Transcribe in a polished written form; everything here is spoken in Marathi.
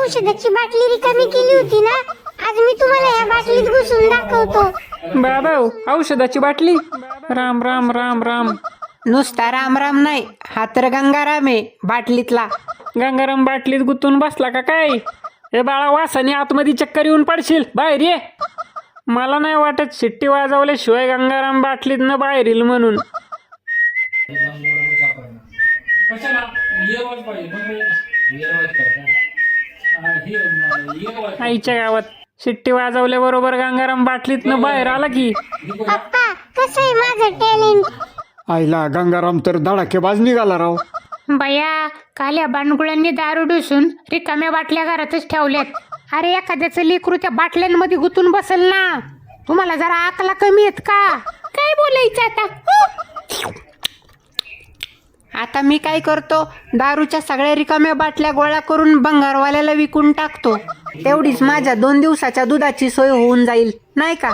औषधाची बाटली रिकामी केली होती ना, आज मी तुम्हाला या बाटलीत घुसून दाखवतो. बाबा औषधाची बाटली. राम राम राम राम. नुसता राम राम नाही, हा तर गंगाराम आहे बाटलीतला. गंगाराम बाटलीत गुंतून बसला का काय? हे बाळा, वासाने आतमध्ये चक्कर येऊन पडशील, बाहेर ये. मला नाही वाटत शिट्टी वाजवल्याशिवाय गंगाराम बाटलीत न बाहेर येईल म्हणून. आईच्या गावात शिट्टी वाजवल्याबरोबर गंगाराम बाटलीत न बाहेर आला की. पप्पा, कसं आहे माझं टॅलेंट? आईला गंगाराम तर धडाकेबाज निघाला राव. बया, काल या बांडगुळांनी दारू डुसून रिकाम्या बाटल्या घरातच ठेवल्यात. अरे एखाद्याचं लेकरू त्या बाटल्यांमध्ये गुंतून बसेल ना. तुम्हाला जरा आकला कमी आहेत का? काय बोलायचं आता? आता मी काय करतो, दारूच्या सगळ्या रिकाम्या बाटल्या गोळा करून भंगारवाल्याला विकून टाकतो. तेवढीच माझ्या 2 दिवसाच्या दुधाची सोय होऊन जाईल, नाही का?